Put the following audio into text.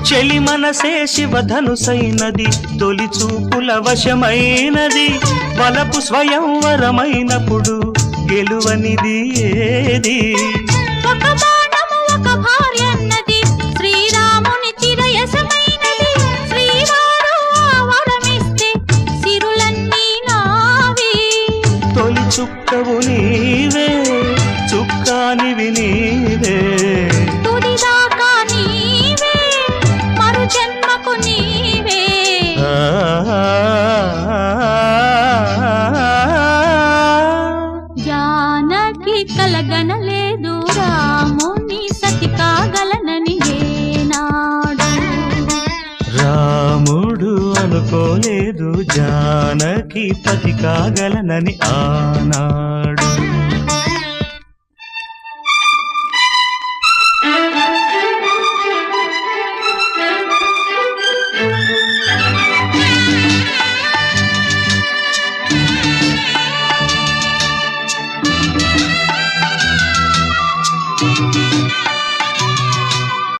చెలి మనసే శివధనుసైనది తొలి చూపుల వశమైనది వలపు స్వయంవరమైనప్పుడు గెలువనిది ఏది ఒక బాణము ఒక భార్య అన్నది శ్రీరాముని చిరయసమైనది శ్రీవారు వరమిస్తే సిరులన్నీ నావి తొలి చుక్కవు నీవే చుక్కానివి నీవే తుదిదాకా నీవే మరు జన్మకు నీవే జానకి కలగనలేదు రాముని సతి కాగలనని ఏనాడు రాముడు అనుకోలేదు జానకి పతి కాగలనని ఆనాడు